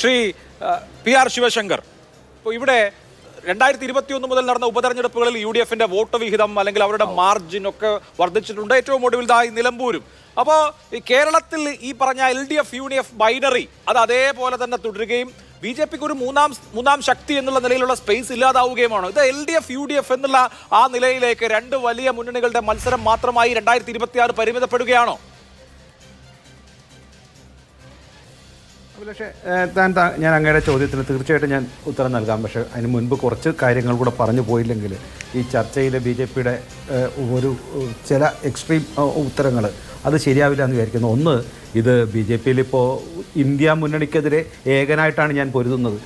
Shri PR Sivasankar, ഇപ്പോൾ ഇവിടെ 2021 മുതൽ നടന്ന ഉപതെരഞ്ഞെടുപ്പുകളിൽ UDF-ന്റെ വോട്ട് വിഹിതം അല്ലെങ്കിൽ അവരുടെ മാർജിൻ ഒക്കെ വർദ്ധിച്ചിട്ടുണ്ട്. ഏറ്റവും ഒടുവിലായി നിലമ്പൂരും. അപ്പോൾ ഈ കേരളത്തിൽ ഈ പറഞ്ഞ LDF UDF ബൈനറി അത് അതേപോലെ തന്നെ തുടരുകയും BJPക്ക് ഒരു മൂന്നാം ശക്തി എന്നുള്ള നിലയിലുള്ള സ്പേസ് ഇല്ലാതാവുകയുമാണ്. ഇത് LDF UDF എന്നുള്ള ആ നിലയിലേക്ക് രണ്ട് വലിയ മുന്നണികളുടെ മത്സരം മാത്രമായി 2026 പരിമിതപ്പെടുകയാണോ? പക്ഷേ ഞാൻ അങ്ങയുടെ ചോദ്യത്തിന് തീർച്ചയായിട്ടും ഞാൻ ഉത്തരം നൽകാം. പക്ഷേ അതിന് മുൻപ് കുറച്ച് കാര്യങ്ങൾ കൂടെ പറഞ്ഞു പോയില്ലെങ്കിൽ ഈ ചർച്ചയിൽ BJPയുടെ ഒരു ചില എക്സ്ട്രീം ഉത്തരങ്ങൾ അത് ശരിയാവില്ല എന്ന് വിചാരിക്കുന്നു. ഒന്ന്, ഇത് BJPയിൽ ഇപ്പോൾ ഇന്ത്യ മുന്നണിക്കെതിരെ ഏകനായിട്ടാണ് ഞാൻ പൊരുതുന്നത്.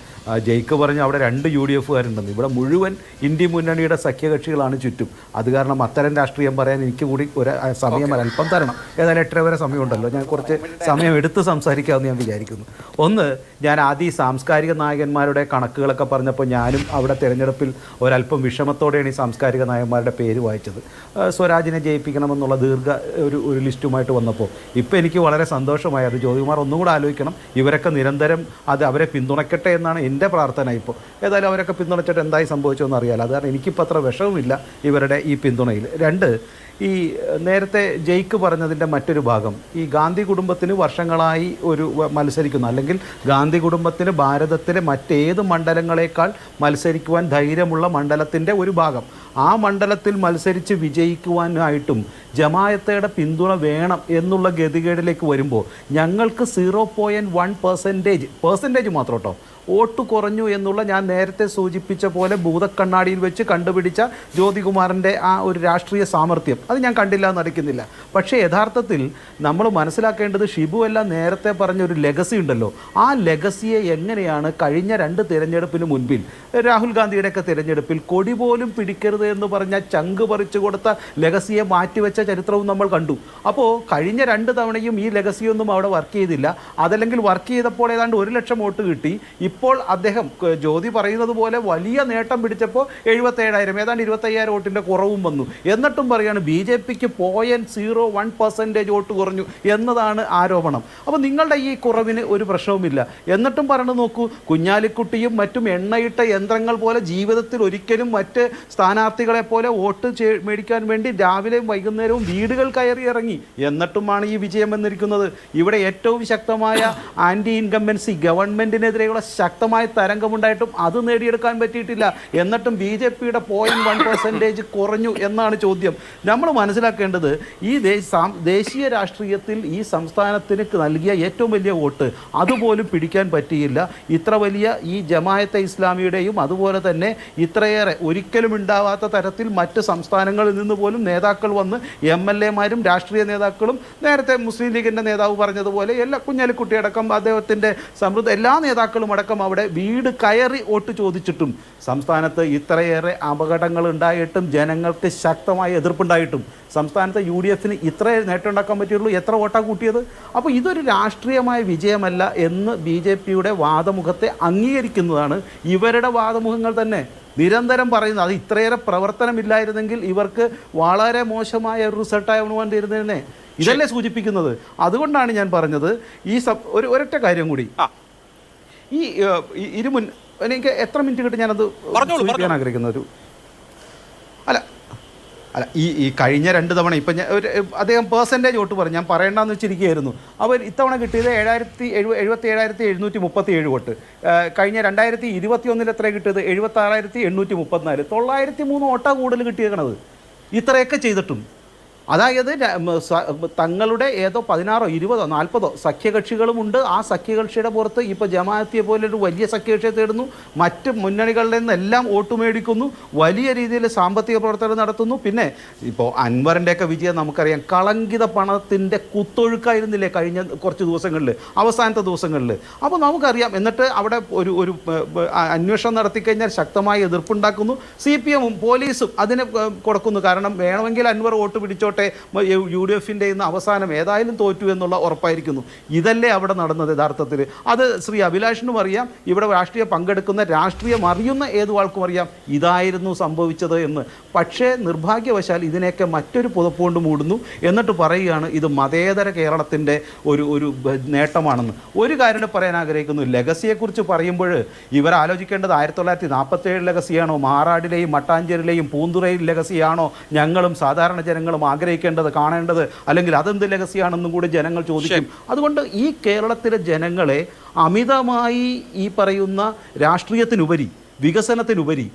ജയിക്ക് പറഞ്ഞ് അവിടെ 2 UDF-കാരുണ്ടെന്ന്. ഇവിടെ മുഴുവൻ ഇന്ത്യ മുന്നണിയുടെ സഖ്യകക്ഷികളാണ് ചുറ്റും. അത് കാരണം അത്തരം രാഷ്ട്രീയം പറയാൻ എനിക്ക് കൂടി ഒരു സമയം അല്പം തരണം. ഏതായാലും 8 വരെ സമയമുണ്ടല്ലോ, ഞാൻ കുറച്ച് സമയം എടുത്ത് സംസാരിക്കാമെന്ന് ഞാൻ വിചാരിക്കുന്നു. ഒന്ന്, ഞാൻ ആദ്യം സാംസ്കാരിക നായകന്മാരുടെ കണക്കുകളൊക്കെ പറഞ്ഞപ്പോൾ ഞാനും അവിടെ തിരഞ്ഞെടുപ്പിൽ ഒരല്പം വിഷമത്തോടെയാണ് ഈ സാംസ്കാരിക നായകന്മാരുടെ പേര് വായിച്ചത്. സ്വരാജിനെ ജയിപ്പിക്കണമെന്നുള്ള ഒരു ലിസ്റ്റുമായിട്ട് വന്നപ്പോൾ ഇപ്പോൾ എനിക്ക് വളരെ സന്തോഷമായി. അത് ജ്യോതികുമാർ ഒന്നും കൂടെ ആലോചിക്കണം. ഇവരൊക്കെ നിരന്തരം അവരെ പിന്തുണയ്ക്കട്ടെ എന്നാണ് എൻ്റെ പ്രാർത്ഥന. ഇപ്പോൾ ഏതായാലും അവരൊക്കെ പിന്തുണച്ചിട്ട് എന്തായി സംഭവിച്ചതെന്ന് അറിയാലോ. അത് കാരണം എനിക്കിപ്പോൾ അത്ര വിഷമമില്ല ഇവരുടെ ഈ പിന്തുണയിൽ. 2, ഈ നേരത്തെ ജയിക്ക് പറഞ്ഞതിൻ്റെ മറ്റൊരു ഭാഗം, ഈ ഗാന്ധി കുടുംബത്തിന് വർഷങ്ങളായി മത്സരിക്കുന്നു, അല്ലെങ്കിൽ ഗാന്ധി കുടുംബത്തിന് ഭാരതത്തിലെ മറ്റേത് മണ്ഡലങ്ങളെക്കാൾ മത്സരിക്കുവാൻ ധൈര്യമുള്ള മണ്ഡലത്തിൻ്റെ ഒരു ഭാഗം, ആ മണ്ഡലത്തിൽ മത്സരിച്ച് വിജയിക്കുവാനായിട്ടും ജമായത്തയുടെ പിന്തുണ വേണം എന്നുള്ള ഗതികേടിലേക്ക് വരുമ്പോൾ ഞങ്ങൾക്ക് 0.1% മാത്രം കേട്ടോ വോട്ട് കുറഞ്ഞു എന്നുള്ള, ഞാൻ നേരത്തെ സൂചിപ്പിച്ച പോലെ ഭൂതക്കണ്ണാടിയിൽ വെച്ച് കണ്ടുപിടിച്ച ജ്യോതികുമാറിൻ്റെ ആ ഒരു രാഷ്ട്രീയ സാമർഥ്യം അത് ഞാൻ കണ്ടില്ല എന്ന് നടിക്കുന്നില്ല. പക്ഷേ യഥാർത്ഥത്തിൽ നമ്മൾ മനസ്സിലാക്കേണ്ടത്, ഷിബു എല്ലാം നേരത്തെ പറഞ്ഞൊരു ലെഗസി ഉണ്ടല്ലോ, ആ ലെഗസിയെ എങ്ങനെയാണ് കഴിഞ്ഞ 2 തിരഞ്ഞെടുപ്പിന് മുൻപിൽ രാഹുൽ ഗാന്ധിയുടെയൊക്കെ തിരഞ്ഞെടുപ്പിൽ കൊടി പോലും പിടിക്കരുത് എന്ന് പറഞ്ഞ ചങ്ക് പറിച്ചു കൊടുത്ത ലെഗസിയെ മാറ്റിവെച്ച ചരിത്രവും നമ്മൾ കണ്ടു. അപ്പോൾ കഴിഞ്ഞ 2 തവണയും ഈ ലെഗസിയൊന്നും അവിടെ വർക്ക് ചെയ്തില്ല. അതല്ലെങ്കിൽ വർക്ക് ചെയ്തപ്പോൾ ഏതാണ്ട് 1 ലക്ഷം വോട്ട് കിട്ടി. ഇപ്പോൾ അദ്ദേഹം ജ്യോതി പറയുന്നത് പോലെ വലിയ നേട്ടം പിടിച്ചപ്പോൾ 77,000, ഏതാണ്ട് 25,000 വോട്ടിൻ്റെ കുറവും വന്നു. എന്നിട്ടും പറയുകയാണ് BJPക്ക് 0.01% വോട്ട് കുറഞ്ഞു എന്നതാണ് ആരോപണം. അപ്പോൾ നിങ്ങളുടെ ഈ കുറവിന് ഒരു പ്രശ്നവുമില്ല. എന്നിട്ടും പറഞ്ഞു നോക്കൂ, കുഞ്ഞാലിക്കുട്ടിയും മറ്റും എണ്ണയിട്ട യന്ത്രങ്ങൾ പോലെ ജീവിതത്തിൽ ഒരിക്കലും മറ്റ് സ്ഥാനാർത്ഥികളെ പോലെ വോട്ട് മേടിക്കാൻ വേണ്ടി രാവിലെയും വൈകുന്നേരവും വീടുകൾ കയറി ഇറങ്ങി. എന്നിട്ടുമാണ് ഈ വിജയം വന്നിരിക്കുന്നത്. ഇവിടെ ഏറ്റവും ശക്തമായ ആൻറ്റി ഇൻകംബൻസി ഗവൺമെൻറ്റിനെതിരെയുള്ള ശക്തമായ തരംഗമുണ്ടായിട്ടും അത് നേടിയെടുക്കാൻ പറ്റിയിട്ടില്ല. എന്നിട്ടും BJPയുടെ 0.1% കുറഞ്ഞു എന്നാണ് ചോദ്യം. നമ്മൾ മനസ്സിലാക്കേണ്ടത്, ഈ ദേശീയ രാഷ്ട്രീയത്തിൽ ഈ സംസ്ഥാനത്തിന് നൽകിയ ഏറ്റവും വലിയ വോട്ട് അതുപോലും പിടിക്കാൻ പറ്റിയില്ല. ഇത്ര വലിയ ഈ ജമായത്തെ ഇസ്ലാമിയുടെയും അതുപോലെ തന്നെ ഇത്രയേറെ ഒരിക്കലും ഉണ്ടാവാത്ത തരത്തിൽ മറ്റ് സംസ്ഥാനങ്ങളിൽ നിന്ന് പോലും നേതാക്കൾ വന്ന് MLA-മാരും രാഷ്ട്രീയ നേതാക്കളും, നേരത്തെ മുസ്ലിം ലീഗിൻ്റെ നേതാവ് പറഞ്ഞതുപോലെ എല്ലാ കുഞ്ഞാലിക്കുട്ടിയടക്കം അദ്ദേഹത്തിൻ്റെ സമൃദ്ധ എല്ലാ നേതാക്കളും അടക്കം അവിടെ വീട് കയറി വോട്ട് ചോദിച്ചിട്ടും സംസ്ഥാനത്ത് ഇത്രയേറെ അപകടങ്ങൾ ഉണ്ടായിട്ടും ജനങ്ങൾക്ക് ശക്തമായ എതിർപ്പുണ്ടായിട്ടും സംസ്ഥാനത്തെ UDF-ന് ഇത്രയേ നേട്ടം ഉണ്ടാക്കാൻ പറ്റുള്ളൂ. എത്ര വോട്ടാണ് കൂട്ടിയത്? അപ്പോൾ ഇതൊരു രാഷ്ട്രീയമായ വിജയമല്ല എന്ന് BJPയുടെ വാദമുഖത്തെ അംഗീകരിക്കുന്നതാണ് ഇവരുടെ വാദമുഖങ്ങൾ തന്നെ നിരന്തരം പറയുന്നത്. അത് ഇത്രയേറെ പ്രവർത്തനമില്ലായിരുന്നെങ്കിൽ ഇവർക്ക് വളരെ മോശമായ ഒരു റിസൾട്ടായി തീരുന്നതിനെ ഇതല്ലേ സൂചിപ്പിക്കുന്നത്. അതുകൊണ്ടാണ് ഞാൻ പറഞ്ഞത് ഒരൊറ്റ കാര്യം കൂടി. ഈ എനിക്ക് എത്ര മിനിറ്റ് കിട്ടും ഞാനത് ചോദിക്കാൻ ആഗ്രഹിക്കുന്ന ഈ കഴിഞ്ഞ 2 തവണ ഇപ്പം അദ്ദേഹം പെർസെൻറ്റേജ് വോട്ട് പറഞ്ഞു, ഞാൻ പറയേണ്ടെന്ന് വെച്ചിരിക്കുകയായിരുന്നു. അവർ ഇത്തവണ കിട്ടിയത് 77,737 വോട്ട്. കഴിഞ്ഞ 2021 എത്ര കിട്ടിയത്? 76,834. 903 വോട്ടാണ് കൂടുതൽ കിട്ടിയേക്കണത്. ഇത്രയൊക്കെ ചെയ്തിട്ടും അതായത് തങ്ങളുടെ ഏതോ 16, 20, 40 സഖ്യകക്ഷികളുമുണ്ട്. ആ സഖ്യകക്ഷിയുടെ പുറത്ത് ഇപ്പോൾ ജമാഅത്തിയെ പോലൊരു വലിയ സഖ്യകക്ഷിയെ തേടുന്നു. മറ്റ് മുന്നണികളിൽ നിന്നെല്ലാം വോട്ട് മേടിക്കുന്നു. വലിയ രീതിയിൽ സാമ്പത്തിക പ്രവർത്തനം നടത്തുന്നു. പിന്നെ ഇപ്പോൾ അൻവറിൻ്റെയൊക്കെ വിജയം നമുക്കറിയാം. കളങ്കിത പണത്തിൻ്റെ കുത്തൊഴുക്കായിരുന്നില്ലേ കഴിഞ്ഞ കുറച്ച് ദിവസങ്ങളിൽ, അവസാനത്തെ ദിവസങ്ങളിൽ. അപ്പോൾ നമുക്കറിയാം. എന്നിട്ട് അവിടെ ഒരു അന്വേഷണം നടത്തിക്കഴിഞ്ഞാൽ ശക്തമായ എതിർപ്പുണ്ടാക്കുന്നു. CPM-ഉം പോലീസും അതിന് കൊടുക്കുന്നു. കാരണം വേണമെങ്കിൽ അൻവർ വോട്ട് പിടിച്ചോട്ടെ, ആയിക്കോട്ടെ UDF-ന്റെ ഇന്ന് അവസാനം ഏതായാലും തോറ്റു എന്നുള്ള ഉറപ്പായിരിക്കുന്നു. ഇതല്ലേ അവിടെ നടന്നത് യഥാർത്ഥത്തിൽ? അത് ശ്രീ അഭിലാഷിനും അറിയാം, ഇവിടെ പങ്കെടുക്കുന്ന രാഷ്ട്രീയം അറിയുന്ന ഏതൊരാൾക്കും അറിയാം ഇതായിരുന്നു സംഭവിച്ചത് എന്ന്. പക്ഷേ നിർഭാഗ്യവശാൽ ഇതിനെയൊക്കെ മറ്റൊരു പുതപ്പുകൊണ്ട് മൂടുന്നു, എന്നിട്ട് പറയുകയാണ് ഇത് മതേതര കേരളത്തിൻ്റെ ഒരു നേട്ടമാണെന്ന്. ഒരു കാര്യം പറയാൻ ആഗ്രഹിക്കുന്നു, ലെഗസിയെക്കുറിച്ച് പറയുമ്പോൾ ഇവർ ആലോചിക്കേണ്ടത് 1947 ലെഗസിയാണോ, മാറാടിലെയും മട്ടാഞ്ചേരിയിലെയും പൂന്തുറയിൽ ലെഗസിയാണോ ഞങ്ങളും സാധാരണ ജനങ്ങളും ആഗ്രഹിക്കേണ്ടത്, കാണേണ്ടത്, അല്ലെങ്കിൽ അതെന്ത് ലെഗസിയാണെന്നും കൂടി ജനങ്ങൾ ചോദിക്കും. അതുകൊണ്ട് ഈ കേരളത്തിലെ ജനങ്ങളെ അമിതമായി ഈ പറയുന്ന രാഷ്ട്രീയത്തിനുപരി, വികസനത്തിനുപരി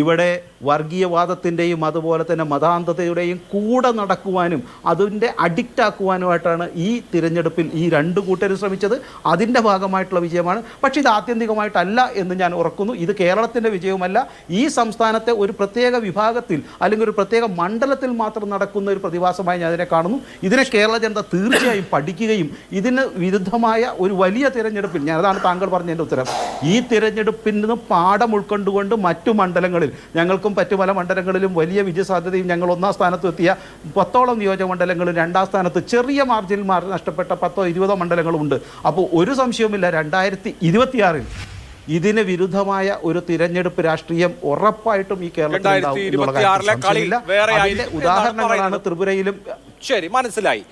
ഇവിടെ വർഗീയവാദത്തിൻ്റെയും അതുപോലെ തന്നെ മതാന്ധതയുടെയും കൂടെ നടക്കുവാനും അതിൻ്റെ അഡിക്റ്റ് ആക്കുവാനുമായിട്ടാണ് ഈ തിരഞ്ഞെടുപ്പിൽ ഈ രണ്ട് കൂട്ടരും ശ്രമിച്ചത്. അതിൻ്റെ ഭാഗമായിട്ടുള്ള വിജയമാണ്. പക്ഷേ ഇത് ആത്യന്തികമായിട്ടല്ല എന്ന് ഞാൻ ഉറക്കുന്നു. ഇത് കേരളത്തിൻ്റെ വിജയവുമല്ല, ഈ സംസ്ഥാനത്തെ ഒരു പ്രത്യേക വിഭാഗത്തിൽ അല്ലെങ്കിൽ ഒരു പ്രത്യേക മണ്ഡലത്തിൽ മാത്രം നടക്കുന്ന ഒരു പ്രതിഭാസമായി ഞാൻ അതിനെ കാണുന്നു. ഇതിനെ കേരള ജനത തീർച്ചയായും പഠിക്കുകയും ഇതിന് വിരുദ്ധമായ ഒരു വലിയ തിരഞ്ഞെടുപ്പിൽ, അതാണ് താങ്കൾ പറഞ്ഞതിൻ്റെ ഉത്തരം, ഈ തിരഞ്ഞെടുപ്പിൽ നിന്ന് പാഠം ഉൾക്കൊണ്ടുകൊണ്ട് മറ്റു മണ്ഡലങ്ങളിൽ, ഞങ്ങൾക്കും പല മണ്ഡലങ്ങളിലും വലിയ വിജയസാധ്യതയും ഞങ്ങൾ 1ാം സ്ഥാനത്ത് എത്തിയ 10ഓളം നിയോജക മണ്ഡലങ്ങളും 2ാം സ്ഥാനത്ത് ചെറിയ മാർജിനിൽ നഷ്ടപ്പെട്ട 10-20 മണ്ഡലങ്ങളുമുണ്ട്. അപ്പോൾ ഒരു സംശയവുമില്ല 2026-ൽ ഇതിന് വിരുദ്ധമായ ഒരു തിരഞ്ഞെടുപ്പ് രാഷ്ട്രീയം ഉറപ്പായിട്ടും ഈ കേരളത്തിൽ ഉണ്ടാവും. ഉദാഹരണങ്ങളാണ് ത്രിപുരയിലും. ശരി, മനസ്സിലായി.